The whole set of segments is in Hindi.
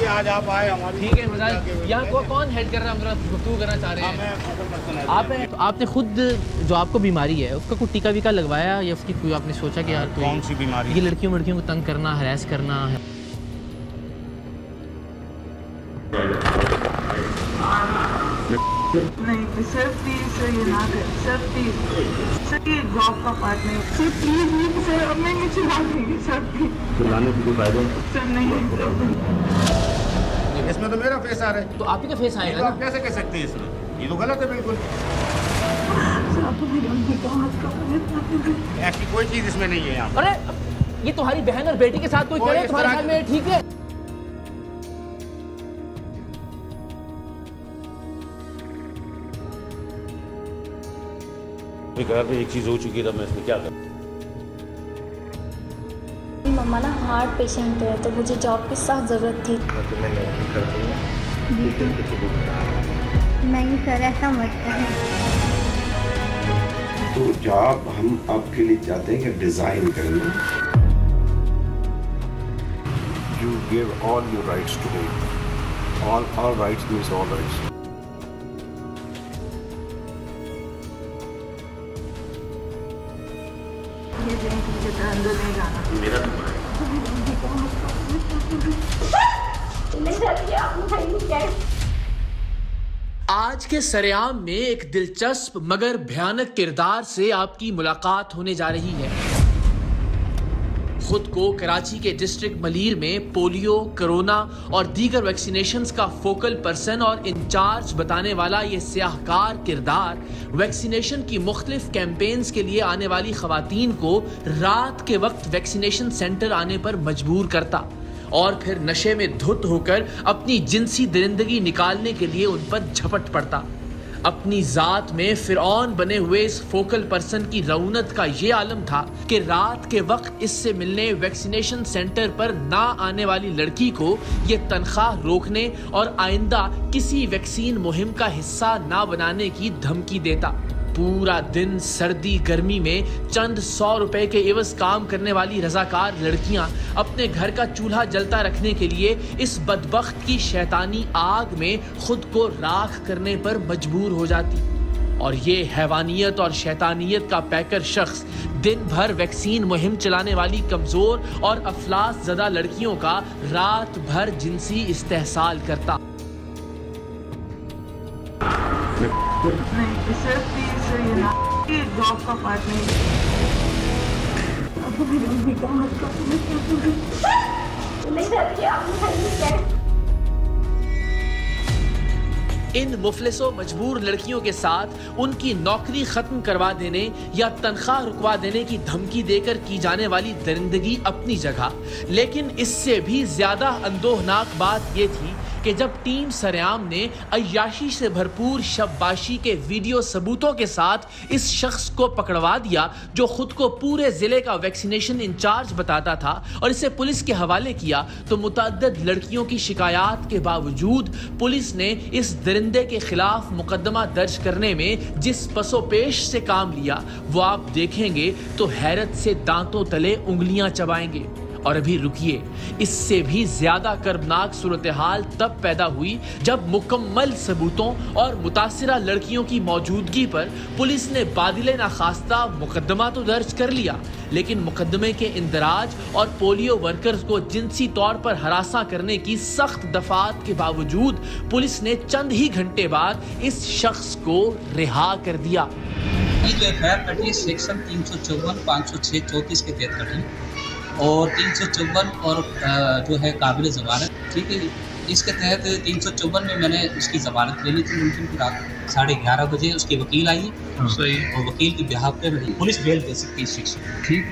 कि आज आप आए हमारी। ठीक है मजाक। यहाँ कौन हेड कर रहा है, हम गुफ्तगू करना चाह रहे हैं। आप हैं तो आपने खुद जो आपको बीमारी है उसका कोई टीका वीका लगवाया या उसकी कोई आपने सोचा कि यार कौन सी बीमारी? ये लड़कियों को तंग करना, हरास करना है। नहीं सर प्लीज सर ये ना करें सर प्लीज सर, ये जॉब का पार्ट नहीं सर, प्लीज सर अब मैं नहीं चिल्ला देंगे सर प्लीज। चिल्लाने की कोई फायदा सर नहीं इसमें तो मेरा फेस आ रहा है। तो आप ही का फेस आएगा तो ना? आप कैसे कह सकते हैं इसमें? ये तो गलत है बिल्कुल। सर आपको मेरी उनकी बात का ऐसी कोई चीज इसमें नहीं है यहाँ। अरे ये तुम्हारी बहन और बेटी के साथ कोई करे तुम्हारे ख्याल में ठीक है? घर में एक चीज हो चुकी है, मैं इसमें क्या करूं? मम्मा ना हार्ट पेशेंट है तो मुझे जॉब की सख्त ज़रूरत थी। नहीं सर ऐसा मत करें। तो जॉब हम आपके लिए चाहते हैं कि डिजाइन करेंगे। You give all your rights to me. All rights means all rights. अंदर नहीं जाना। मेरा आज के सरेआम में एक दिलचस्प मगर भयानक किरदार से आपकी मुलाकात होने जा रही है। खुद को कराची के डिस्ट्रिक्ट मलीर में पोलियो, कोरोना और दीगर वैक्सीनेशंस का फोकल पर्सन और इंचार्ज बताने वाला ये स्याहकार किरदार वैक्सीनेशन की मुख्तलिफ कैंपेन्स के लिए आने वाली खवातीन को रात के वक्त वैक्सीनेशन सेंटर आने पर मजबूर करता और फिर नशे में धुत होकर अपनी जिनसी दरिंदगी निकालने के लिए उन पर झपट पड़ता। अपनी जात में फिरौन बने हुए इस फोकल पर्सन की रौनत का ये आलम था कि रात के वक्त इससे मिलने वैक्सीनेशन सेंटर पर ना आने वाली लड़की को ये तनख्वाह रोकने और आइंदा किसी वैक्सीन मुहिम का हिस्सा ना बनाने की धमकी देता। पूरा दिन सर्दी गर्मी में चंद 100 रुपए के एवज काम करने वाली रजाकार लड़कियां अपने घर का चूल्हा जलता रखने के लिए इस बदबख्त की शैतानी आग में खुद को राख करने पर मजबूर हो जाती। और ये हैवानियत और शैतानियत का पैकर शख्स दिन भर वैक्सीन मुहिम चलाने वाली कमजोर और अफलास ज़दा लड़कियों का रात भर जिनसी इस्तेहसाल करता। नहीं सर प्लीज सर ये ना, ये जॉब का पार्ट नहीं। आपको मेरी उनकी बात का इन मुफलिसों मजबूर लड़कियों के साथ उनकी नौकरी खत्म करवा देने या तनख्वाह रुकवा देने की धमकी देकर की जाने वाली दरिंदगी अपनी जगह, लेकिन इससे भी ज्यादा अंदोहनाक बात यह थी कि जब टीम सरेआम ने अय्याशी से भरपूर शब्बाशी के वीडियो सबूतों के साथ इस शख्स को पकड़वा दिया जो खुद को पूरे जिले का वैक्सीनेशन इंचार्ज बताता था और इसे पुलिस के हवाले किया, तो मुतअद्दिद लड़कियों की शिकायत के बावजूद पुलिस ने इस दरिंदे के खिलाफ मुकदमा दर्ज करने में जिस पसोपेश से काम लिया वो आप देखेंगे तो हैरत से दांतों तले उंगलियां चबाएंगे। और अभी रुकिए, इससे भी ज्यादा कर्बनाक सूरत हाल तब पैदा हुई जब मुकम्मल सबूतों और मुतासिरा लड़कियों की मौजूदगी पर पुलिस ने बादिले नाखास्ता मुकदमा तो दर्ज कर लिया, लेकिन मुकदमे के इंदराज और पोलियो वर्कर्स को जिनसी तौर पर हरासा करने की सख्त दफात के बावजूद पुलिस ने चंद ही घंटे बाद इस शख्स को रिहा कर दिया। सेक्शन 354, 506, 34 के तहत कटी और 354 और जो है काबिल ज़मानत, ठीक है। इसके तहत 354 में मैंने उसकी ज़मानत ले ली थी। मुमकिन की रात 11:30 बजे उसकी वकील आई और वकील की बिहाफ पे पुलिस बेल दे सकती है इस शख्स को, ठीक।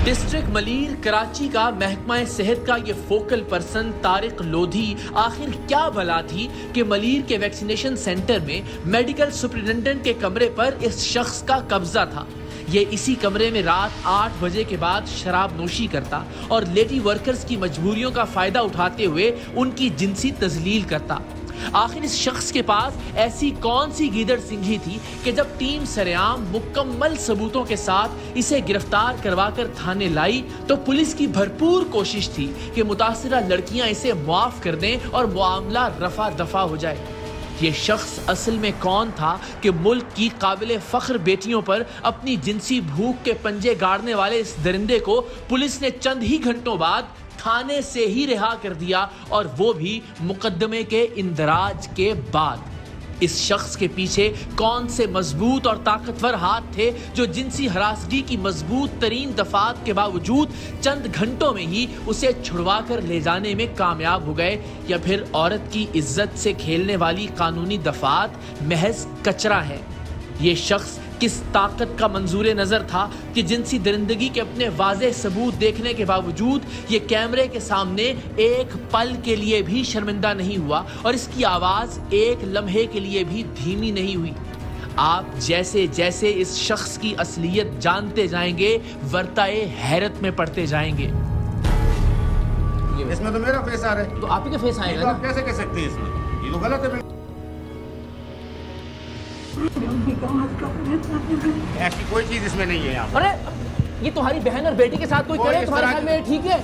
डिस्ट्रिक्ट मलीर कराची का महकमा सेहत का ये फोकल पर्सन तारिक लोधी आखिर क्या भला थी कि मलीर के वैक्सीनेशन सेंटर में मेडिकल सुपरिटेंडेंट के कमरे पर इस शख्स का कब्जा था। ये इसी कमरे में रात 8 बजे के बाद शराब नोशी करता और लेडी वर्कर्स की मजबूरियों का फायदा उठाते हुए उनकी जिनसी तजलील करता। आखिर इस शख्स के पास ऐसी कौन सी गीदड़ सिंघी थी कि जब टीम सरेआम मुकम्मल सबूतों के साथ इसे गिरफ्तार करवाकर थाने लाई तो पुलिस की भरपूर कोशिश थी कि मुतासिरा लड़कियां इसे माफ कर दें और मामला रफा दफा हो जाए। ये शख्स असल में कौन था कि मुल्क की काबिले फख्र बेटियों पर अपनी जिनसी भूख के पंजे गाड़ने वाले इस दरिंदे को पुलिस ने चंद ही घंटों बाद थाने से ही रिहा कर दिया, और वो भी मुकदमे के इंदराज के बाद। इस शख्स के पीछे कौन से मजबूत और ताकतवर हाथ थे जो जिनसी हरासगी की मजबूत तरीन दफात के बावजूद चंद घंटों में ही उसे छुड़वा कर ले जाने में कामयाब हो गए, या फिर औरत की इज्जत से खेलने वाली कानूनी दफात महज कचरा है। ये शख्स किस ताकत का मंजूर नजर था कि जिनसी दरिंदगी के अपने वाज़ेह सबूत देखने के बावजूद ये कैमरे के सामने एक पल के लिए भी शर्मिंदा नहीं हुआ और इसकी आवाज एक लम्हे के लिए भी धीमी नहीं हुई। आप जैसे जैसे इस शख्स की असलियत जानते जाएंगे वर्ताए हैरत में पड़ते जाएंगे। इसमें तो मेरा फेस आ रहा है, तो आप ही का फेस आएगा तो ना? आप कैसे कह सकते हैं इसमें? ये तो गलत है। ऐसी कोई चीज इसमें नहीं है यहाँ। अरे ये तुम्हारी बहन और बेटी के साथ कोई करे तुम्हारे ख्याल में ठीक है?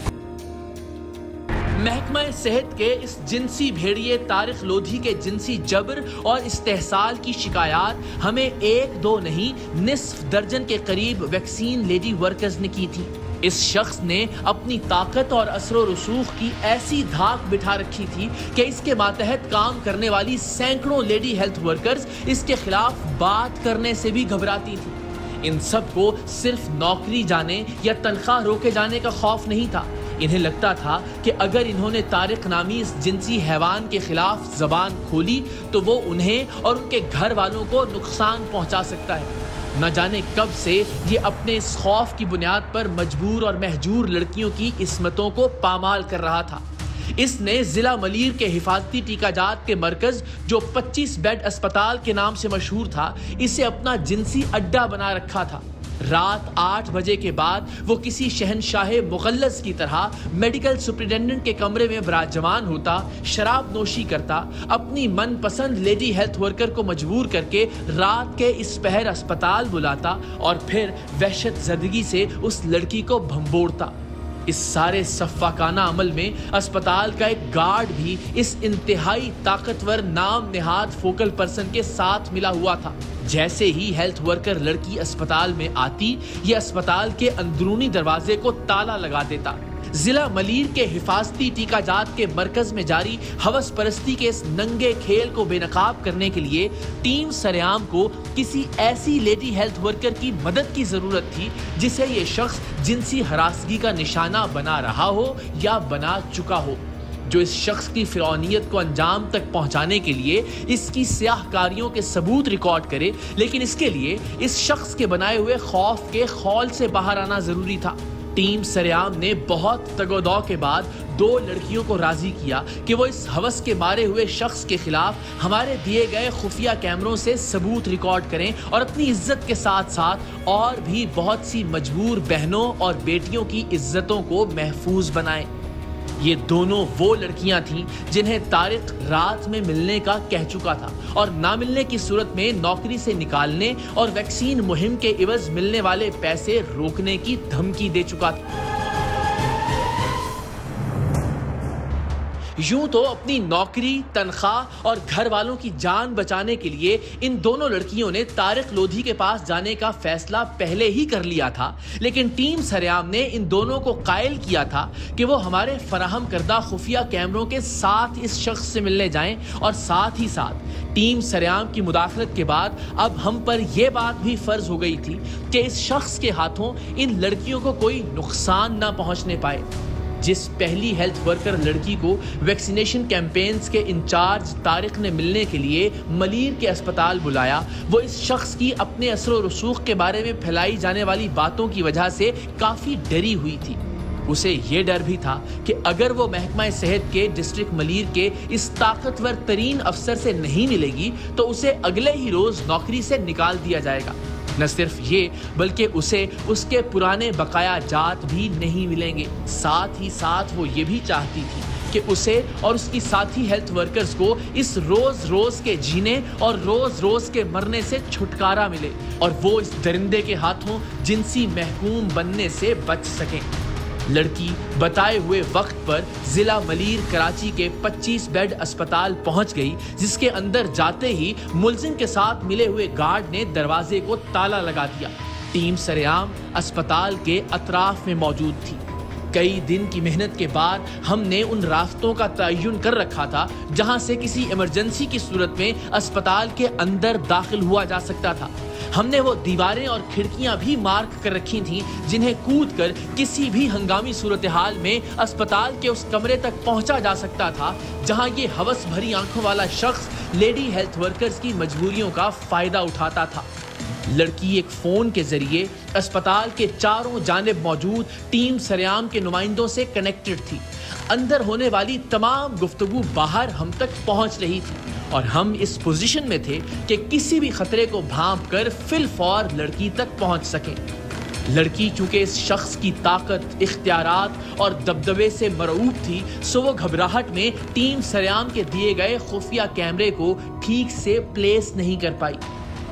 महकमा सेहत के इस जिनसी भेड़िए तारिक लोधी के जिनसी जबर और इस्तेहसाल की शिकायत हमें एक दो नहीं निस्फ दर्जन के करीब वैक्सीन लेडी वर्कर्स ने की थी। इस शख्स ने अपनी ताकत और असरो रसूख की ऐसी धाक बिठा रखी थी कि इसके मातहत काम करने वाली सैकड़ों लेडी हेल्थ वर्कर्स इसके खिलाफ बात करने से भी घबराती थी। इन सब को सिर्फ नौकरी जाने या तनख्वाह रोके जाने का खौफ नहीं था। इन्हें लगता था कि अगर इन्होंने तारिक नामी इस जिनसी हैवान के खिलाफ जबान खोली तो वो उन्हें और उनके घर वालों को नुकसान पहुंचा सकता है। न जाने कब से ये अपने इस खौफ की बुनियाद पर मजबूर और महजूर लड़कियों की इस्मतों को पामाल कर रहा था। इसने जिला मलीर के हिफाजती टीकाजात के मरकज जो 25 बेड अस्पताल के नाम से मशहूर था, इसे अपना जिनसी अड्डा बना रखा था। रात 8 बजे के बाद वो किसी शहनशाह मुगल्लस की तरह मेडिकल सुप्रिटेंडेंट के कमरे में विराजमान होता, शराब नोशी करता, अपनी मनपसंद लेडी हेल्थ वर्कर को मजबूर करके रात के इस पहर अस्पताल बुलाता और फिर वहशत ज़दगी से उस लड़की को भंबोड़ता। इस सारे सफ़ाकाना अमल में अस्पताल का एक गार्ड भी इस इंतहाई ताकतवर नाम निहाद फोकल पर्सन के साथ मिला हुआ था। जैसे ही हेल्थ वर्कर लड़की अस्पताल में आती, ये अस्पताल के अंदरूनी दरवाजे को ताला लगा देता। जिला मलीर के हिफाजती टीकाजात के मरकज में जारी हवस परस्ती के इस नंगे खेल को बेनकाब करने के लिए टीम सरेआम को किसी ऐसी लेडी हेल्थ वर्कर की मदद की जरूरत थी जिसे ये शख्स जिनसी हरासगी का निशाना बना रहा हो या बना चुका हो, जो इस शख्स की फिरौनियत को अंजाम तक पहुंचाने के लिए इसकी स्याहकारियों के सबूत रिकॉर्ड करे। लेकिन इसके लिए इस शख्स के बनाए हुए खौफ के खौल से बाहर आना जरूरी था। टीम सरेआम ने बहुत तगोदौ के बाद 2 लड़कियों को राजी किया कि वो इस हवस के मारे हुए शख्स के खिलाफ हमारे दिए गए खुफिया कैमरों से सबूत रिकॉर्ड करें और अपनी इज्जत के साथ साथ और भी बहुत सी मजबूर बहनों और बेटियों की इज्जतों को महफूज बनाएं। ये दोनों वो लड़कियां थीं जिन्हें तारिक रात में मिलने का कह चुका था और ना मिलने की सूरत में नौकरी से निकालने और वैक्सीन मुहिम के इवज मिलने वाले पैसे रोकने की धमकी दे चुका था। यूं तो अपनी नौकरी, तनख्वाह और घर वालों की जान बचाने के लिए इन दोनों लड़कियों ने तारिक लोधी के पास जाने का फैसला पहले ही कर लिया था, लेकिन टीम सरेआम ने इन दोनों को कायल किया था कि वो हमारे फराहम करदा खुफिया कैमरों के साथ इस शख्स से मिलने जाएं और साथ ही साथ टीम सरेआम की मुदाखलत के बाद अब हम पर यह बात भी फर्ज हो गई थी कि इस शख्स के हाथों इन लड़कियों को कोई नुकसान ना पहुंचने पाए। जिस पहली हेल्थ वर्कर लड़की को वैक्सीनेशन कैंपेन्स के इंचार्ज तारिक ने मिलने के लिए मलीर के अस्पताल बुलाया, वो इस शख्स की अपने असर रसूख के बारे में फैलाई जाने वाली बातों की वजह से काफ़ी डरी हुई थी। उसे ये डर भी था कि अगर वो महकमा सेहत के डिस्ट्रिक्ट मलीर के इस ताकतवर तरीन अफसर से नहीं मिलेगी तो उसे अगले ही रोज नौकरी से निकाल दिया जाएगा। न सिर्फ ये बल्कि उसे उसके पुराने बकाया जात भी नहीं मिलेंगे। साथ ही साथ वो ये भी चाहती थी कि उसे और उसकी साथी हेल्थ वर्कर्स को इस रोज रोज के जीने और रोज रोज के मरने से छुटकारा मिले और वो इस दरिंदे के हाथों जिनसी महकूम बनने से बच सकें। लड़की बताए हुए वक्त पर जिला मलीर कराची के 25 बेड अस्पताल पहुंच गई, जिसके अंदर जाते ही मुलजिम के साथ मिले हुए गार्ड ने दरवाजे को ताला लगा दिया। टीम सरेआम अस्पताल के अतराफ में मौजूद थी। कई दिन की मेहनत के बाद हमने उन रास्तों का तयन कर रखा था जहां से किसी इमरजेंसी की सूरत में अस्पताल के अंदर दाखिल हुआ जा सकता था। हमने वो दीवारें और खिड़कियां भी मार्क कर रखी थीं जिन्हें कूदकर किसी भी हंगामी सूरत हाल में अस्पताल के उस कमरे तक पहुंचा जा सकता था जहां ये हवस भरी आंखों वाला शख्स लेडी हेल्थ वर्कर्स की मजबूरियों का फायदा उठाता था। लड़की एक फोन के जरिए अस्पताल के चारों जानिब मौजूद टीम सरेआम के नुमाइंदों से कनेक्टेड थी। अंदर होने वाली तमाम गुफ्तगू बाहर हम तक पहुंच रही थी और हम इस पोजीशन में थे कि किसी भी खतरे को भांप कर फिलफौर लड़की तक पहुंच सकें। लड़की चूंकि इस शख्स की ताकत, इख्तियारात और दबदबे से मरऊब थी, सो वो घबराहट में टीम सरेआम के दिए गए खुफिया कैमरे को ठीक से प्लेस नहीं कर पाई।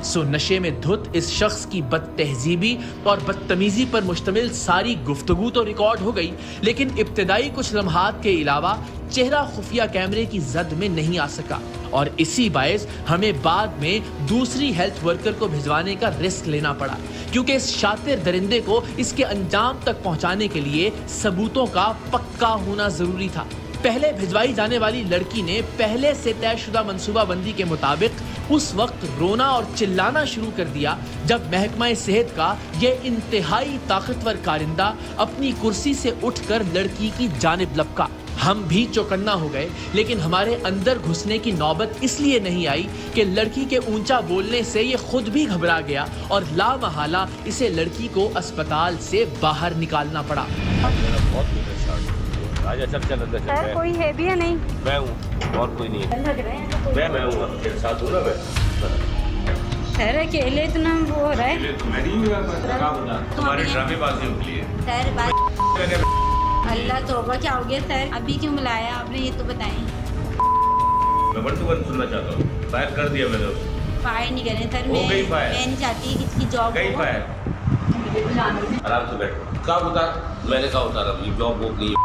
सो नशे में धुत इस शख्स की बदतहजीबी और बदतमीजी पर मुश्तमिल सारी गुफ्तगू तो रिकॉर्ड हो गई, लेकिन इब्तिदाई कुछ लम्हात के अलावा चेहरा खुफिया कैमरे की जद में नहीं आ सका और इसी बायस हमें बाद में दूसरी हेल्थ वर्कर को भिजवाने का रिस्क लेना पड़ा, क्योंकि इस शातिर दरिंदे को इसके अंजाम तक पहुंचाने के लिए सबूतों का पक्का होना जरूरी था। पहले भिजवाई जाने वाली लड़की ने पहले से तयशुदा मंसूबाबंदी के मुताबिक उस वक्त रोना और चिल्लाना शुरू कर दिया जब महकमा सेहत का यह इंतहाई ताकतवर कारिंदा अपनी कुर्सी से उठकर लड़की की जानिब लपका। हम भी चौकन्ना हो गए, लेकिन हमारे अंदर घुसने की नौबत इसलिए नहीं आई कि लड़की के ऊंचा बोलने से ये खुद भी घबरा गया और लामहला इसे लड़की को अस्पताल से बाहर निकालना पड़ा। आजा चल चल अंदर चल। सर कोई है भी या नहीं? मैं हूँ और कोई नहीं है। मैं हूँ तेरे साथ हूँ ना मैं। सर अकेले इतना वो हो रहा है। तो मैं नहीं हुआ तुम्हारे ड्रामेबाजी के लिए। सर बात अल्लाह तौबा क्या हो गया सर? अभी क्यों बुलाया आपने ये तो बताएं। मैं वन टू वन सुनना चाहता हूँ। फायर कर दिया मैंने। फायर नहीं करें सर, मैं नहीं चाहती कि इसकी जॉब कहीं फायर। आराम से बैठो। क्या बता? मैंने कहा उतारा ये जॉब वो नहीं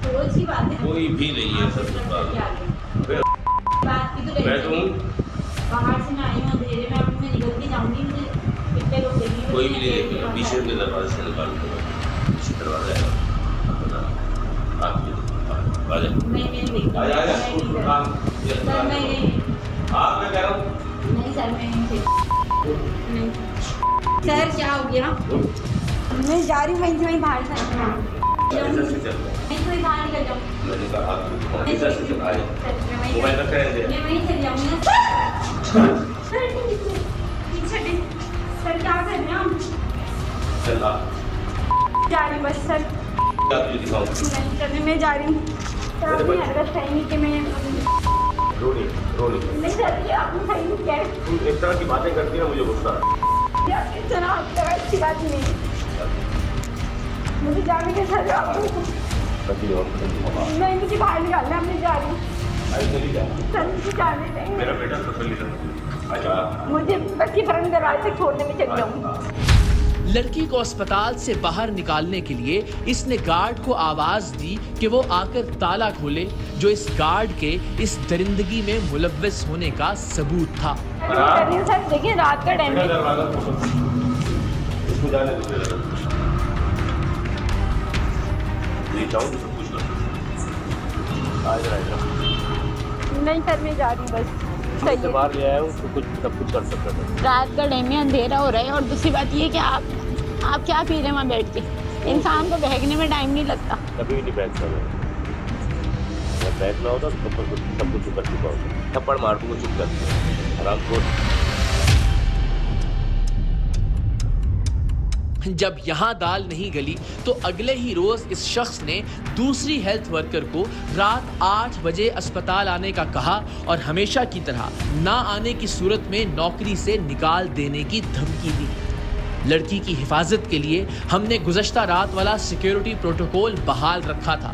रोज की बात है। कोई भी नहीं है सब बात की तो मैं तो हूँ। बाहर से मैं आई हूँ अंधेरे में, अब मैं निकल के जाऊँगी, मुझे कितने लोग देखेंगे। कोई भी नहीं देखेगा। पीछे के दरवाजे से निकाल दो। पीछे दरवाजा है। नहीं नहीं सर नहीं। आप मैं कह रहा हूँ नहीं सर मैं नहीं। सर क्या हो गया? मैं जा रही हूँ वहीं बाहर से। कोई बाहर निकल जाऊँ। मैंने कहा आप इधर से चल आए। मोबाइल रख रहे हैं। मैं वहीं चल जाऊँगी। सर पीछे सर क्या कर रहे हैं हम? चल आ। जा रही बस सर। क्या तुझे दिखाऊं? नहीं सर मैं जा रही हूँ। सर आपने हरकत सही नहीं कि मैं रोनी नहीं सर ये आपने सही नहीं किया। तू इस तरह की बातें करती है ना, मुझे गुस्सा यार इस तरह आपका अच्छी बात नहीं। मुझे जाने के सर मैं मुझे बाहर निकालना, मैं जा रही हूँ सर, मुझे जाने दें। मेरा बेटा अच्छा मुझे बच्ची फरन दरवाजे से छोड़ने में चली जाऊँगी। लड़की को अस्पताल से बाहर निकालने के लिए इसने गार्ड को आवाज दी कि वो आकर ताला खोले, जो इस गार्ड के इस दरिंदगी में मुलव्वस होने का सबूत था। सर देखिए रात का टाइम है। नहीं सर मैं जा रही बस। से बाहर ले आया हूँ तो कुछ सब कुछ कर सकता था। रात का टाइम में अंधेरा हो रहा है और दूसरी बात ये कि आप क्या पी रहे हैं वहाँ बैठ के? इंसान को बहकने में टाइम नहीं लगता। कभी नहीं बैठ सकता। बैठना होता तो सब कुछ कर चुका होता। थप्पड़ मार दूंगा, चुप कर आराम को। जब यहाँ दाल नहीं गली तो अगले ही रोज इस शख्स ने दूसरी हेल्थ वर्कर को रात 8 बजे अस्पताल आने का कहा और हमेशा की तरह ना आने की सूरत में नौकरी से निकाल देने की धमकी दी। लड़की की हिफाजत के लिए हमने गुज़श्ता रात वाला सिक्योरिटी प्रोटोकॉल बहाल रखा था।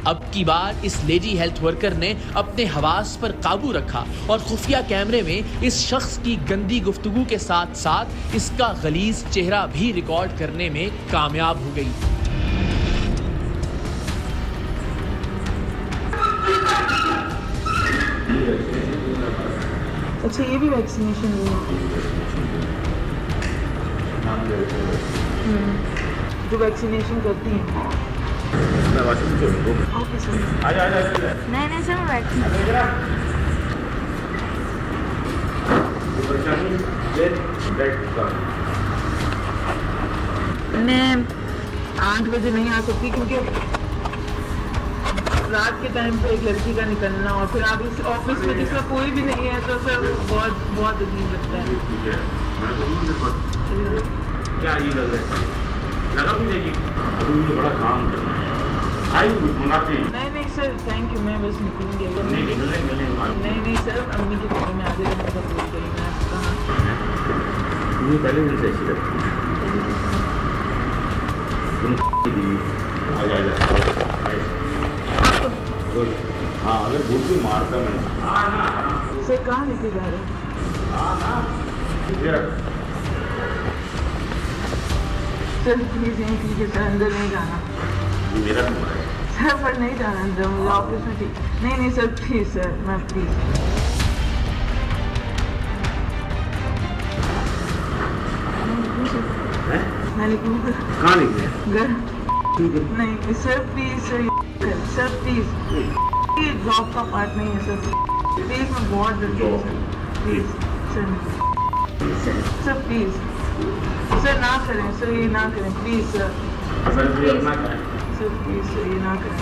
अब की बार इस लेडी हेल्थ वर्कर ने अपने हवास पर काबू रखा और खुफिया कैमरे में इस शख्स की गंदी गुफ्तगू के साथ साथ इसका गलीज चेहरा भी रिकॉर्ड करने में कामयाब हो गई। अच्छा, ये भी वैक्सीनेशन हुआ? जो वैक्सीनेशन करती हैं। Okay sir. नहीं सर, मैं 8 बजे नहीं आ सकती क्योंकि रात के टाइम पे एक लड़की का निकलना और फिर आप इस ऑफिस में जिसका कोई भी नहीं है तो सर बहुत अजीब लगता है। क्या ये लग रहा है? लगा भी नहीं अभी मुझे बड़ा काम करना है। आई मंगाते हैं। नहीं सर, थैंक यू, मैं बस निकलूंगी। अगर नहीं सर, अम्मी के घर में आगे रहने का कोशिश करें। मैं कहाँ ये पहले दिन से ऐसी लगती है। हाँ, अगर भूख भी मारता मैं। सर कहाँ लेके जा रहे हैं? सर प्लीज यहीं ठीक है सर, अंदर नहीं जाना। मेरा नंबर है सर, पर नहीं जाना अंदर, मुझे ऑफिस में ठीक। नहीं सर, प्लीज सर, मैं प्लीज। मैं लिखूँगा। कहाँ लिखे? घर। नहीं सर, प्लीज सर प्लीज, ये जॉब का पार्ट नहीं है सर, प्लीज। मैं बहुत जल्दी प्लीज सर प्लीज सर, ना करें सर, ये ना करें please sir. Sir please sir, ये ना करें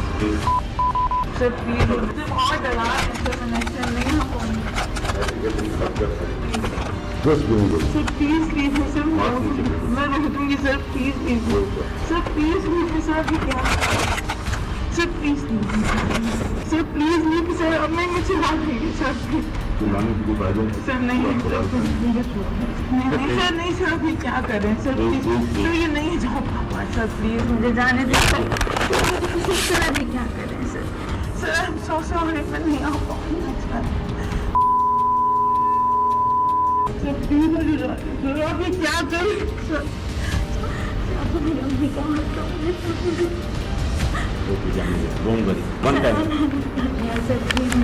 सर प्लीज। सिर्फ और डरा सर, मैं नेक्स्ट टाइम नहीं आ पाऊंगी सर, प्लीज सर, मैं रख दूंगी sir, please sir, please sir, अभी क्या सर, प्लीज नहीं सर, अब मैं मुझे बात नहीं सर, सर नहीं सर, नहीं सर, अभी क्या करें सर, प्लीज सर, ये नहीं जा पापा सर, प्लीज मुझे जाने दे सर, अभी क्या करें sir, I am so sorry, मैं नहीं आ पाऊंगा सर, प्लीज मुझे जाने दो, अभी क्या करें सर, अभी क्या करें। Don't worry. One time. Sir, please.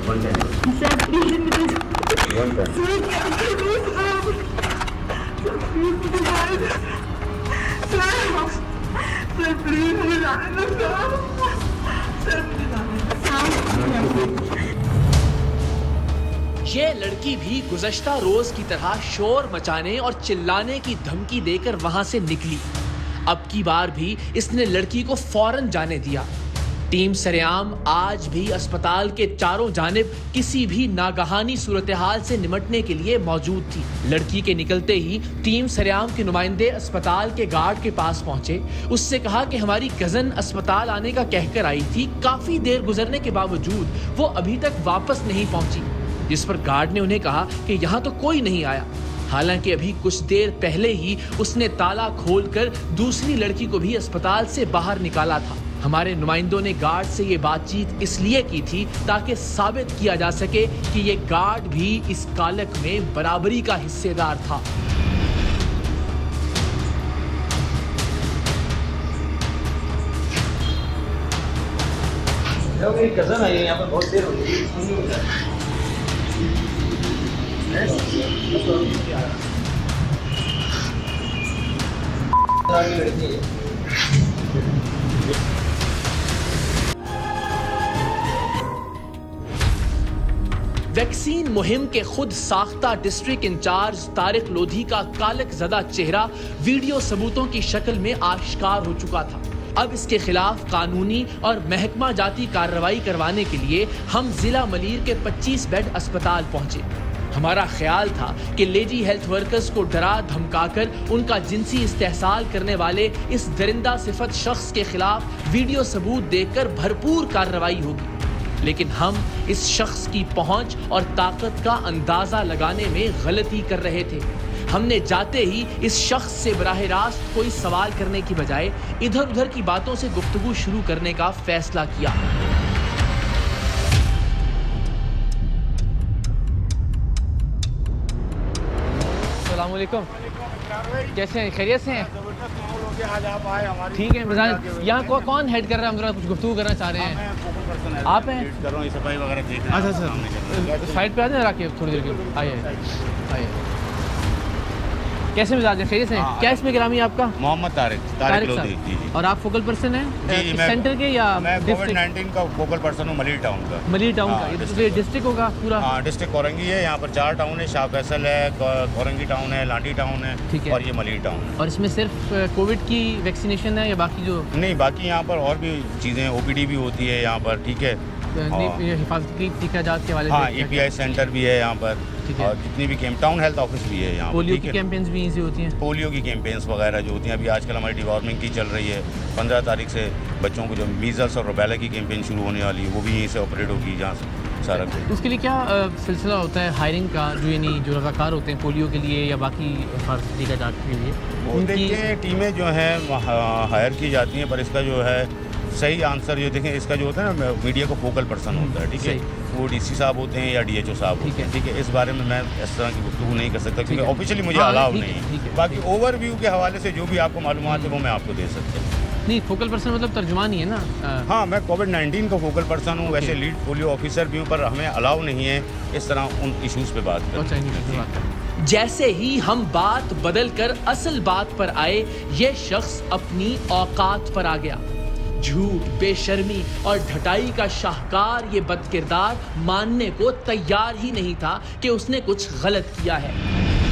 One time. Sir, please. One time. Sir, please. ये लड़की भी गुज़श्ता रोज की तरह शोर मचाने और चिल्लाने की धमकी देकर वहां से निकली। अब की बार भी इसने लड़की को फौरन जाने दिया। टीम सरेआम आज भी अस्पताल के चारों जानिब किसी भी नागहानी सूरत हाल से निपटने के लिए मौजूद थी। लड़की के निकलते ही टीम सरेआम के नुमाइंदे अस्पताल के गार्ड के पास पहुंचे। उससे कहा कि हमारी कजन अस्पताल आने का कहकर आई थी, काफी देर गुजरने के बावजूद वो अभी तक वापस नहीं पहुंची, जिस पर गार्ड ने उन्हें कहा कि यहाँ तो कोई नहीं आया। हालांकि अभी कुछ देर पहले ही उसने ताला खोलकर दूसरी लड़की को भी अस्पताल से बाहर निकाला था। हमारे नुमाइंदों ने गार्ड से ये बातचीत इसलिए की थी ताकि साबित किया जा सके कि ये गार्ड भी इस कालक में बराबरी का हिस्सेदार था। कजन आई है, यहाँ पर बहुत देर हो गई। वैक्सीन मुहिम के खुद साख्ता डिस्ट्रिक्ट इंचार्ज तारिक लोधी का कालक ज़दा चेहरा वीडियो सबूतों की शक्ल में आश्कार हो चुका था। अब इसके खिलाफ कानूनी और महकमा जाती कार्रवाई करवाने के लिए हम जिला मलीर के 25 बेड अस्पताल पहुंचे। हमारा ख्याल था कि लेडी हेल्थ वर्कर्स को डरा धमकाकर उनका जिनसी इस्तेहसाल करने वाले इस दरिंदा सिफत शख्स के खिलाफ वीडियो सबूत देखकर भरपूर कार्रवाई होगी, लेकिन हम इस शख्स की पहुंच और ताकत का अंदाजा लगाने में गलती कर रहे थे। हमने जाते ही इस शख्स से बराह रास्त कोई सवाल करने की बजाय इधर उधर की बातों से गुफ्तगू शुरू करने का फैसला किया। अस्सलाम वालेकुम, कैसे हैं? खैरियत से हैं? ठीक है मिजाज। यहाँ कौन हेड कर रहा है? हम जरा कुछ गुफ्तगू करना चाह रहे हैं। आप हैं? सफाई वगैरह देख रहे हैं। अच्छा सर, साइड पे आ जाए रखिए थोड़ी देर के लिए। आइए आइए। कैसे मिजाज है? खैरियत से हैं? क्या इसमें गिरामी है आपका? मोहम्मद तारिक लोधी। जी। और आप फोकल पर्सन हैं सेंटर के या मैं कोविड-19 का फोकल पर्सन हूँ मलिर टाउन का। मलिर टाउन का ये डिस्ट्रिक्ट होगा पूरा? हाँ, डिस्ट्रिक्ट कोरंगी है। यहाँ पर 4 टाउन है, शाह फैसल है, कोरंगी टाउन है, लांडी टाउन है, ठीक है, और ये मलिर टाउन है। और इसमें सिर्फ कोविड की वैक्सीनेशन है या बाकी जो? नहीं, बाकी यहाँ पर और भी चीज़ें, OPD भी होती है यहाँ पर, ठीक है, हिफाजती टीकाजात के वाले। हाँ, EPI सेंटर भी है यहाँ पर, और जितनी भी टाउन हेल्थ ऑफिस भी है यहाँ। पोलियो की कैंपेन्स भी इजी होती हैं? पोलियो की कैंपेन्स वगैरह जो होती हैं, अभी आजकल हमारी डिवॉर्मिंग की चल रही है। 15 तारीख से बच्चों को जो मीजल्स और रुबेला की कैंपेन शुरू होने वाली है, वो भी यहीं से ऑपरेट होगी, जहाँ से सारा कुछ। उसके लिए क्या सिलसिला होता है हायरिंग का? जो यानी जो रज़ाकार होते हैं पोलियो के लिए या बाकी हिफाजती टीकाजात के लिए, उनकी टीमें जो हैं हायर की जाती हैं, पर इसका जो है सही आंसर जो देखें, इसका जो होता है ना, मीडिया को फोकल पर्सन होता है, ठीक है, वो DC साहब होते हैं या DHO साहब होते हैं, ठीक है। इस बारे में मैं इस तरह की गुफ्तगू नहीं कर सकता क्योंकि ऑफिशियली मुझे अलाउ नहीं है। बाकी ओवरव्यू के हवाले से जो भी आपको मालूमात है वो मैं आपको दे सकता हूँ। नहीं, फोकल पर्सन मतलब तर्जुमान ही है ना? हाँ, मैं कोविड-19 का फोकल पर्सन हूँ, वैसे लीड पोलियो ऑफिसर भी हूँ, पर हमें अलाउ नहीं है इस तरह उन इशूज़ पे बात करना। जैसे ही हम बात बदल कर असल बात पर आए, ये शख्स अपनी औकात पर आ गया। झूठ, बेशर्मी और ढटाई का शाहकार ये बदकिरदार मानने को तैयार ही नहीं था कि उसने कुछ गलत किया है।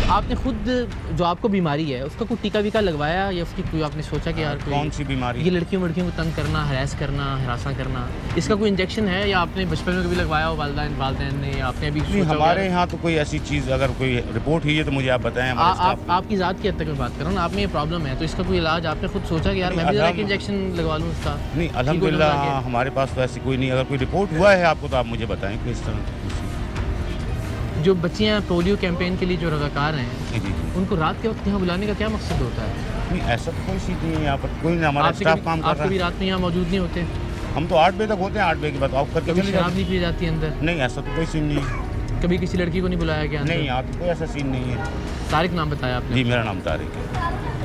आपने खुद जो आपको बीमारी है उसका कोई टीका वीका लगवाया या उसकी कोई आपने सोचा कि यार कौन सी बीमारी? ये लड़कियों को तंग करना, हरास करना, हरासा करना, इसका कोई इंजेक्शन है या आपने बचपन में कभी लगवाया हो वालिदैन ने, या आपने अभी सोचा? हमारे यहाँ तो कोई ऐसी चीज़ अगर कोई रिपोर्ट हुई है तो मुझे आप बताएं। आपकी ज़ात की हद तक मैं बात कर रहा हूँ, आप में ये प्रॉब्लम है तो इसका कोई इलाज आपने खुद सोचा कि यार मैं भी एक इंजेक्शन लगवा लूँ इसका? नहीं, अल्हम्दुलिल्लाह हमारे पास तो ऐसी कोई नहीं। अगर कोई रिपोर्ट हुआ है आपको तो आप मुझे बताएं कि इस तरह जो बच्चियाँ पोलियो कैंपेन के लिए जो रज़ाकार हैं, उनको रात के वक्त यहाँ बुलाने का क्या मकसद होता है? नहीं, ऐसा तो कोई चीज़ नहीं है यहाँ पर, कोई हमारा स्टाफ काम कर रहा है। आप कभी रात में यहाँ मौजूद नहीं होते? हम तो 8 बजे तक होते हैं, 8 बजे के बाद ऑफ करके कभी शराब नहीं पी जाती अंदर? नहीं, ऐसा तो कोई सीन नहीं है। कभी किसी लड़की को नहीं बुलाया गया? नहीं, यहाँ तो कोई ऐसा सीन नहीं है। तारिक नाम बताया आपने? जी, मेरा नाम तारिक है।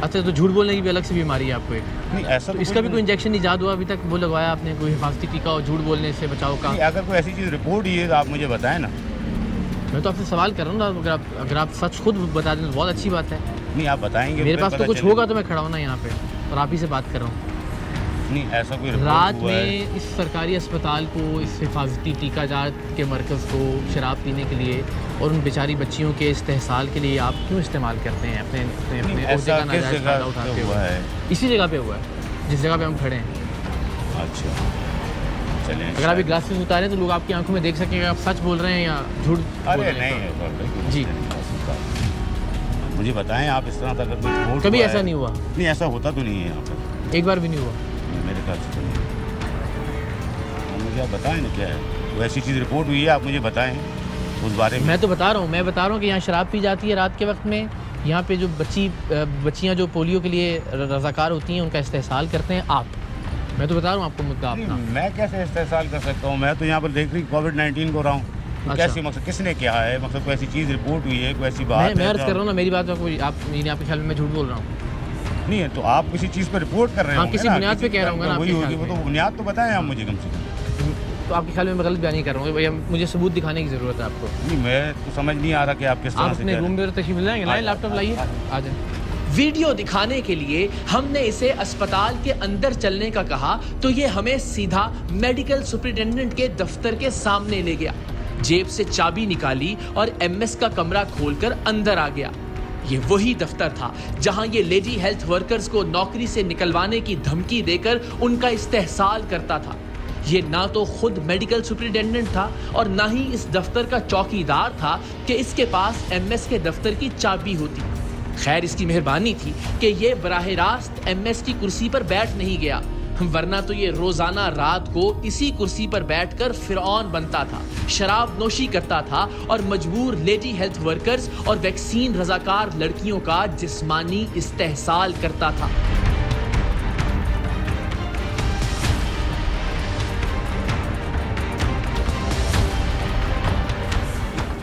अच्छा, तो झूठ बोलने की भी अलग से बीमारी है आपको एक? नहीं, ऐसा तो इसका भी कोई इंजेक्शन ईजाद हुआ अभी तक? वो लगवाया आपने कोई हिफाजती टीका और झूठ बोलने से बचाव का? अगर कोई ऐसी चीज़ रिपोर्ट हुई है तो आप मुझे बताएं ना। मैं तो आपसे सवाल कर रहा हूँ ना, अगर आप सच खुद बता दें तो बहुत अच्छी बात है। नहीं, आप बताएंगे। मेरे पास तो कुछ होगा तो मैं खड़ा हूँ ना यहाँ पे और आप ही से बात कर रहा हूँ। नहीं, ऐसा कोई रात में इस सरकारी अस्पताल को, इस हिफाजती टीकाजात के मरकज़ को शराब पीने के लिए और उन बेचारी बच्चियों के इस्तेहसाल के लिए आप क्यों इस्तेमाल करते हैं? अपने ओहदे का नाजायज़ फ़ायदा उठाते हुए? इसी जगह पे हुआ है जिस जगह पे हम खड़े हैं। अच्छा, अगर आप ग्लासेस उतारें तो लोग आपकी आंखों में देख सकेंगे आप सच बोल रहे हैं या झूठ? अरे नहीं जी, मुझे बताएं आप इस तरह तक कभी ऐसा नहीं हुआ? नहीं, ऐसा होता तो नहीं है यहाँ पर, एक बार भी नहीं हुआ मेरे ख्याल से। मुझे आप बताएं ना क्या है वो ऐसी चीज़ रिपोर्ट हुई है, आप मुझे बताएं उस बारे में। मैं तो बता रहा हूँ कि यहाँ शराब पी जाती है रात के वक्त में। यहाँ पे जो बच्चियाँ जो पोलियो के लिए रज़ाकार होती हैं उनका इस्तेहसाल करते हैं आप। मैं तो बता रहा हूँ आपको मुद्दा अपना। मैं कैसे इस्तेहसाल कर सकता हूँ? मैं तो यहाँ पर देख रही कोविड-19 को रहा हूँ। अच्छा। कैसी मकसद किसने क्या है? मतलब कोई ऐसी चीज़ रिपोर्ट हुई है, कोई ऐसी बात? मैं अर्ज़ कर रहा हूँ ना, मेरी बात आपके ख्याल में मैं झूठ बोल रहा हूँ? नहीं है तो आप किसी चीज़ पर रिपोर्ट कर रहे हैं? किसी बुनियाद पे कह रहा हूँ ना, वही होगी वो तो बुनियाद तो बताएं आप मुझे कम से कम। तो आपके ख्याल में मैं गलत बयान नहीं कर रहा हूँ भैया, मुझे सबूत दिखाने की ज़रूरत है आपको। नहीं, मैं तो समझ नहीं आ रहा कि आप किस तरह से अपने रूम में तशरीफ लाएंगे, लाएं लैपटॉप लाइए, आ जाए। वीडियो दिखाने के लिए हमने इसे अस्पताल के अंदर चलने का कहा तो ये हमें सीधा मेडिकल सुपरिटेंडेंट के दफ्तर के सामने ले गया। जेब से चाबी निकाली और MS का कमरा खोलकर अंदर आ गया। ये वही दफ्तर था जहां ये लेडी हेल्थ वर्कर्स को नौकरी से निकलवाने की धमकी देकर उनका इस्तेहसाल करता था। ये ना तो खुद मेडिकल सुपरिटेंडेंट था और ना ही इस दफ्तर का चौकीदार था कि इसके पास MS के दफ्तर की चाबी होती। खैर, इसकी मेहरबानी थी कि ये बराह रास्त MS की कुर्सी पर बैठ नहीं गया, वरना तो ये रोजाना रात को इसी कुर्सी पर बैठकर फिरौन बनता था, शराब नोशी करता था और मजबूर लेडी हेल्थ वर्कर्स और वैक्सीन रजाकार लड़कियों का जिस्मानी इस्तेहसाल करता था।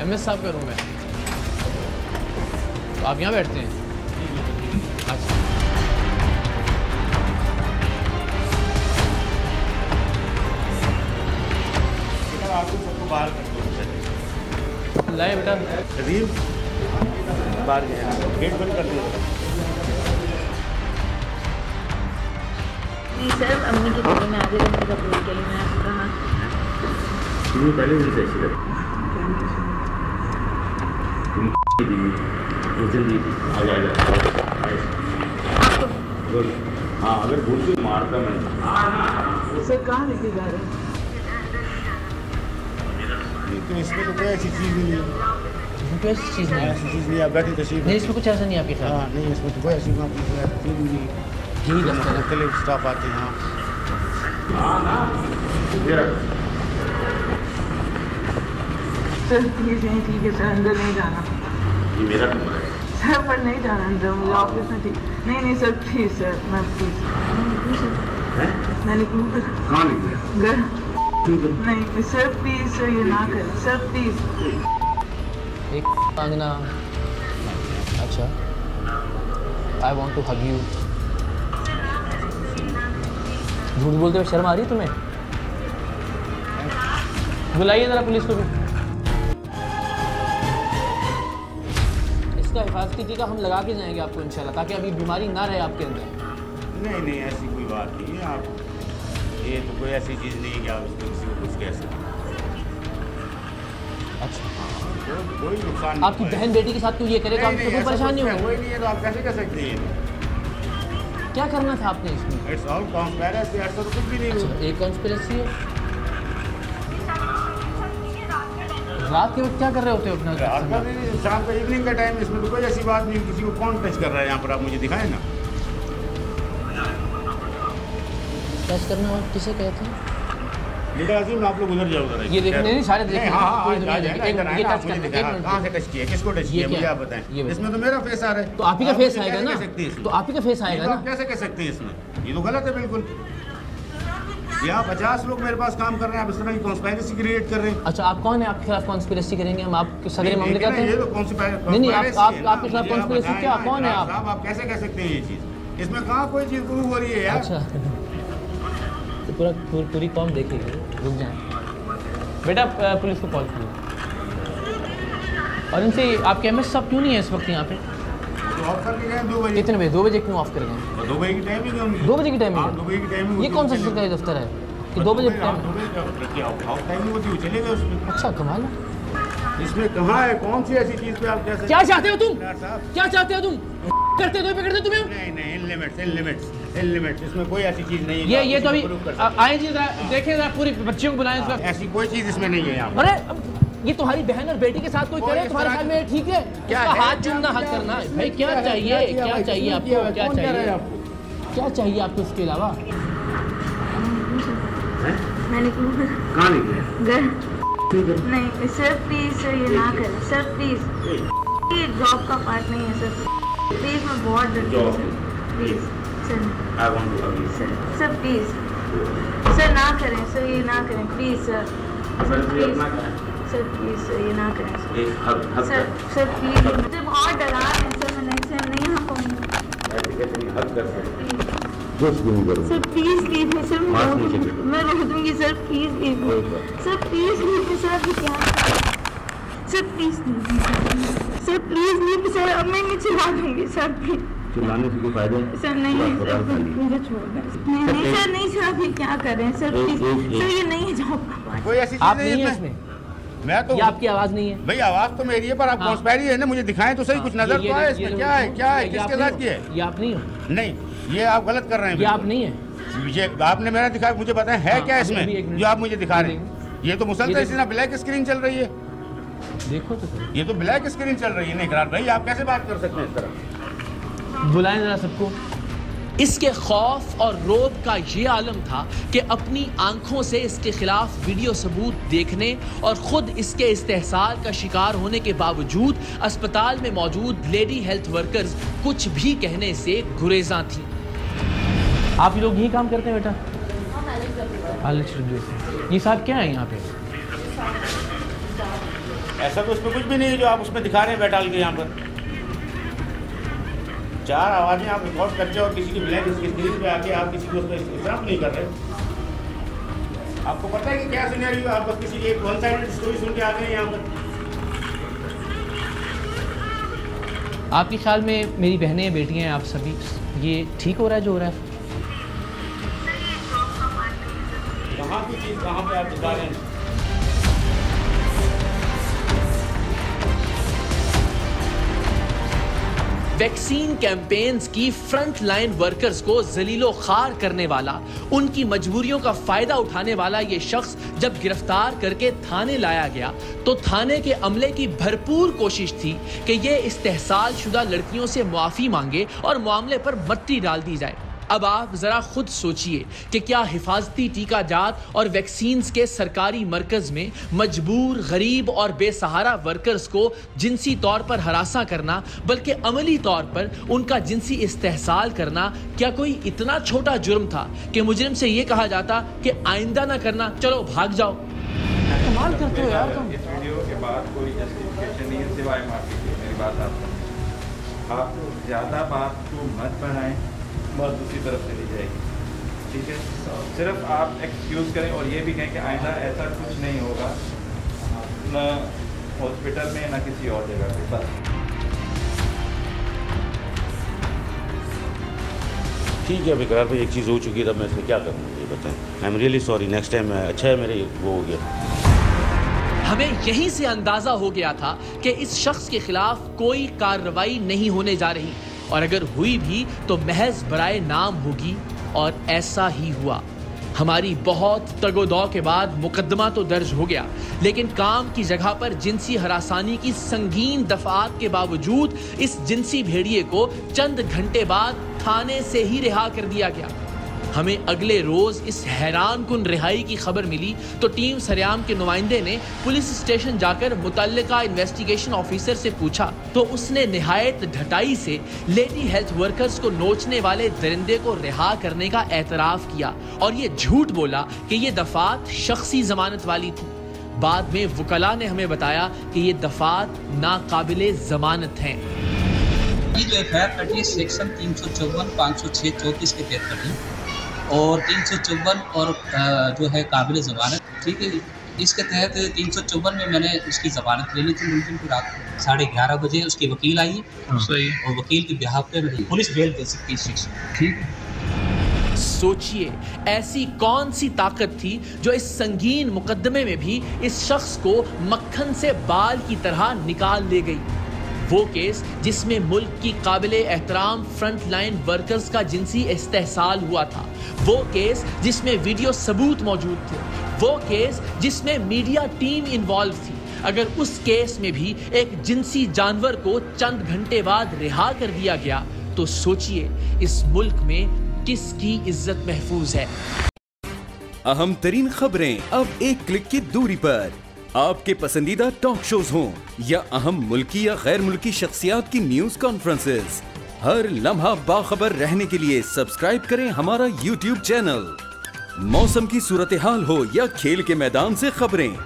एमएस साहब का रूम है, तो आप यहाँ बैठते हैं? अच्छा, आपको सबको बाहर कर दो। लाए बेटा, करीब बाहर गया, गेट बंद कर दिया। नहीं सर, अम्मी की तरह मैं आगे रखने का बोल के लिए मैं कहा पहले दिन से ऐसी लगी जल्दी आ हाँ, अगर भूल से मारता मैं सर कहाँ लेके जा रहे हैं? तो इसमें तो कोई ऐसी चीज़ नहीं है, इसमें कोई ऐसी चीज़ नहीं है, ऐसी चीज़ नहीं है, बैठी तशरीफ नहीं, इसमें कुछ ऐसा नहीं है आपके साथ? हाँ नहीं, इसमें तो कोई ऐसी चीज़ नहीं है, यही लगता है मुख्तलिफ स्टाफ आते हैं। सर प्लीज नहीं, ठीक है सर, अंदर नहीं जाना। ये मेरा कमरा है सर, पर नहीं जाना अंदर, मुझे ऑफिस में ठीक नहीं। नहीं सर प्लीज सर, मैं प्लीज मैं निकलूँ कहाँ निकले घर नहीं सर, प्लीज सर ये ना करें सर, प्लीज। एक मांगना, अच्छा, I want to hug you. झूठ बोलते हुए शर्म आ रही है तुम्हें? बुलाइए जरा पुलिस को भी। इसका हिफाजती टीका हम लगा के जाएंगे आपको इंशाल्लाह, ताकि अभी बीमारी ना रहे आपके अंदर। नहीं नहीं, ऐसी कोई बात नहीं है। आप ये तो कोई ऐसी चीज़ नहीं है कि आप उसको किसी को कुछ कह सकते। अच्छा, कोई नुकसान आपकी बहन बेटी के साथ क्यों ये करे, तो आपको कोई परेशानी होगी? कोई नहीं है, तो आप कैसे कर सकते हैं? क्या करना था आपने इसमें? इट्स ऑल कॉन्स्पिरेसी, ऐसा तो कुछ भी नहीं हुआ। एक कॉन्स्पिरेसी है। रात के वक्त क्या कर रहे होते हो अपना? रात का नहीं, शाम का इवनिंग का टाइम, इसमें तो कोई ऐसी बात नहीं। किसी को कौन टच कर रहा है यहाँ पर, आप मुझे दिखाएं ना। टच करना और किसे कहते हैं? लीडर अजीम, आप लोग उधर जाओ उधर। ये देखने नहीं, सारे देखने। हाँ हाँ, कहाँ से टच किया, किसको टच किया, मुझे आप बताएं। इसमें तो मेरा फेस आ रहा है। तो आप ही का फेस आएगा ना, तो आप ही का फेस आएगा ना। आप कैसे कह सकते हैं इसमें? ये तो गलत है बिल्कुल। यहाँ 50 लोग मेरे पास काम कर रहे हैं, आप इस तरह की कॉन्स्पिरेसी क्रिएट कर रहे हैं। अच्छा, आप कौन है? आपके खिलाफ कॉन्स्पिरेसी करेंगे हम? आपके सगरे मामले कहते हैं? ये तो कॉन्स्पिरेसी नहीं, आपके खिलाफ कॉन्स्पिरेसी क्या, कौन है आप? आप कैसे कह सकते हैं ये चीज़? इसमें कहाँ कोई चीज़ प्रूव हो रही है यार? अच्छा, तो पूरी कौम देखेगी। रुक जाए बेटा, पुलिस को कॉल कीजिए। और इनसे आपके एमएस साहब क्यों नहीं है इस वक्त यहाँ पे? ऑफ कर के गए 2 बजे। कितने बजे? 2 बजे क्यों ऑफ कर गए? 2 बजे की टाइमिंग है। 2 बजे की टाइमिंग? 2 बजे की टाइमिंग। ये कौन सा सरकारी दफ्तर है कि 2 बजे टाइमिंग होती है? चले गए उसमें। अच्छा, कमाल है। इसमें कहाँ है, कौन सी ऐसी चीज़ पे आप कह सकते हैं? क्या चाहते हो तुम? क्या चाहते हो तुम? करते तो पकड़ते तुम्हें? नहीं, इन लिमिट्स, इसमें कोई ऐसी चीज़ नहीं है। ये तो अभी आए जी, देखें जरा, पूरी बच्चियों को बुलाएं। ऐसी कोई चीज़ इसमें नहीं है। अरे ये तुम्हारी बहन और बेटी के साथ कोई करे, तुम्हारे ख्याल में ठीक है? क्या हाथ चूमना, हाथ करना भाई? क्या चाहिए, क्या चाहिए आपको? क्या चाहिए, क्या चाहिए आपको इसके अलावा? मैं निकलूँ कहाँ निकले घर नहीं सर, प्लीज सर ये ना करें सर, प्लीज। ये जॉब का पार्ट नहीं है सर, प्लीज। मैं बहुत डरती हूँ sir, please sir. I want to hug you sir please sir, ना करें सर, ये ना करें please sir. Sir please sir please sir ये ना करें सर। एक हग सर प्लीज, मुझे बहुत डरा है सर, मैं नेक्स्ट टाइम नहीं आ पाऊंगी। ऐसे कैसे नहीं हग कर सकते? कुछ भी नहीं करूँगा sir, please leave me sir, मैं रो दूंगी sir, please leave me sir, please leave me sir. क्या sir, please leave me sir, please leave me sir. अब मैं चिल्ला दूंगी सर, प्लीज। चिल्लाने से कोई फायदा सर? नहीं सर, मुझे छोड़ दें। नहीं सर, नहीं सर, आप ये क्या कर रहे हैं सर? प्लीज सर, ये नहीं है जॉब का पार्ट। कोई ऐसी आप नहीं है इसमें? मैं तो, ये आपकी आवाज नहीं है भाई? आवाज तो मेरी है, पर आप कॉन्स्पायरी है ना, मुझे दिखाएं तो सही। कुछ नजर तो आए इसमें? क्या है, क्या है, किसके साथ किया है? ये आप नहीं हो? नहीं, ये आप गलत कर रहे हैं। ये आप नहीं है? ये आपने मेरा दिखाया, मुझे बताएं है क्या इसमें जो आप मुझे दिखा रहे हैं? ये तो मुसलसल इसी तरह ब्लैक स्क्रीन चल रही है। देखो तो, ये तो ब्लैक स्क्रीन चल रही है। नहीं इकरार भाई, आप कैसे बात कर सकते हैं इस तरह? बुलाएं जरा सबको। इसके खौफ और रोब का ये आलम था कि अपनी आंखों से इसके खिलाफ वीडियो सबूत देखने और खुद इसके इस्तेहसाल का शिकार होने के बावजूद अस्पताल में मौजूद लेडी हेल्थ वर्कर्स कुछ भी कहने से गुरेज़ां थी। आप लोग यही काम करते हैं बेटा? ये साहब क्या है यहाँ पे? ऐसा तो उसमें कुछ भी नहीं है जो आप उसमें दिखा रहे हैं बैठाल के यहाँ पर। 4 आवाज़ें आप रिकॉर्ड करते हो और किसी की ब्लैक स्क्रीन पे आके आप किसी को उसको इस्तेमाल नहीं कर रहे। आपको पता है कि क्या सिनेरियो, आप बस किसी की एक वन साइडेड स्टोरी सुन के आ गए यहाँ पर। आपके ख्याल में मेरी बहनें बेटियाँ आप सभी, ये ठीक हो रहा है जो हो रहा है? कहाँ की चीज़ कहाँ पे आप दिखा रहे हैं? वैक्सीन कैंपेन्स की फ्रंट लाइन वर्कर्स को जलीलो खार करने वाला, उनकी मजबूरियों का फायदा उठाने वाला ये शख्स जब गिरफ्तार करके थाने लाया गया तो थाने के अमले की भरपूर कोशिश थी कि ये इस्तेहसाल शुदा लड़कियों से मुआफ़ी मांगे और मामले पर मट्टी डाल दी जाए। अब आप जरा खुद सोचिए कि क्या हिफाजती टीका जात और वैक्सीन्स के सरकारी मरकज में मजबूर, गरीब और बेसहारा वर्कर्स को जिनसी तौर पर हरासा करना, बल्कि अमली तौर पर उनका जिनसी इस्तेहसाल करना, क्या कोई इतना छोटा जुर्म था कि मुजरिम से ये कहा जाता कि आइंदा ना करना, चलो भाग जाओ। कमाल करते हो यार तुम। इस वीडियो के बाद कोई जस्टिफिकेशन नहीं है सिवाय माफी की। मेरी बात आप ज़्यादा बात को मत बढ़ाएं, बस दूसरी तरफ चली जाएगी, ठीक है? सिर्फ आप एक्सक्यूज़ करें और ये भी कहें कि आइंदा ऐसा कुछ नहीं होगा, न हॉस्पिटल में न किसी और जगह पे। बस ठीक है विकराल भाई, एक चीज़ हो चुकी है, तब मैं इसमें क्या करूँ ये बताएं। I am really sorry, next time अच्छा है मेरे वो हो गया। हमें यहीं से अंदाजा हो गया था कि इस शख्स के खिलाफ कोई कार्रवाई नहीं होने जा रही, और अगर हुई भी तो महज बराए नाम होगी, और ऐसा ही हुआ। हमारी बहुत तगोदौ के बाद मुकदमा तो दर्ज हो गया, लेकिन काम की जगह पर जिनसी हरासानी की संगीन दफात के बावजूद इस जिनसी भेड़िए को चंद घंटे बाद थाने से ही रिहा कर दिया गया। हमें अगले रोज इस हैरानकुन रिहाई की खबर मिली तो टीम सरेआम के नुमाइंदे ने पुलिस स्टेशन जाकर मुतल्लिका इन्वेस्टिगेशन ऑफिसर से पूछा तो उसने निहायत ढटाई से लेडी हेल्थ वर्कर्स को नोचने वाले दरिंदे को रिहा करने का एतराफ़ किया, और ये झूठ बोला कि ये दफात शख्सी जमानत वाली थी। बाद में वकला ने हमें बताया कि ये दफात नाकाबिले जमानत हैं। ये जो एफआईआर कटी है सेक्शन 354, 506, 34 के तहत कटी, और 354 और जो है काबिल ज़मानत, ठीक है। इसके तहत 354 में मैंने उसकी ज़मानत ले ली थी। मुमकिन की रात 11:30 बजे उसकी वकील आई, सही, और वकील के बिहाफ पे पुलिस बेल दे सकती है शिक्षा, ठीक है। सोचिए ऐसी कौन सी ताकत थी जो इस संगीन मुकदमे में भी इस शख्स को मक्खन से बाल की तरह निकाल ले गई। वो केस जिसमें मुल्क की काबिले एहतराम फ्रंट लाइन वर्कर्स का जिनसी इस्तेहसाल हुआ था, वो केस जिसमें वीडियो सबूत मौजूद थे, वो केस जिसमें मीडिया टीम इन्वॉल्व थी। अगर उस केस में भी एक जिनसी जानवर को चंद घंटे बाद रिहा कर दिया गया तो सोचिए इस मुल्क में किसकी इज्जत महफूज है। अहम तरीन खबरें अब एक क्लिक की दूरी पर। आपके पसंदीदा टॉक शोज हों या अहम मुल्की या गैर मुल्की शख्सियात की न्यूज कॉन्फ्रेंसेस, हर लम्हा बाखबर रहने के लिए सब्सक्राइब करें हमारा YouTube चैनल। मौसम की सूरत हाल हो या खेल के मैदान से खबरें,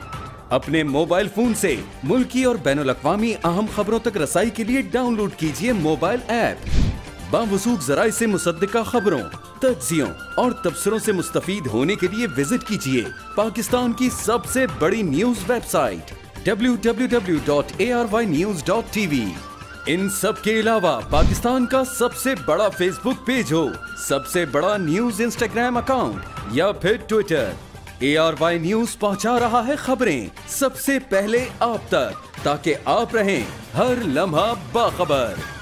अपने मोबाइल फोन से मुल्की और बैनुल अक़वामी अहम खबरों तक रसाई के लिए डाउनलोड कीजिए मोबाइल ऐप। बावसूख ज़राए से मुसद्दिका खबरों, तज्ज़ियों और तबसरों से मुस्तफ़ीद होने के लिए विजिट कीजिए पाकिस्तान की सबसे बड़ी न्यूज वेबसाइट www.arYnews.tv। इन सब के अलावा पाकिस्तान का सबसे बड़ा फेसबुक पेज हो, सबसे बड़ा न्यूज इंस्टाग्राम अकाउंट या फिर ट्विटर, ARY न्यूज पहुंचा रहा है खबरें सबसे पहले आप तक, ताकि आप रहें हर लम्हा बाखबर।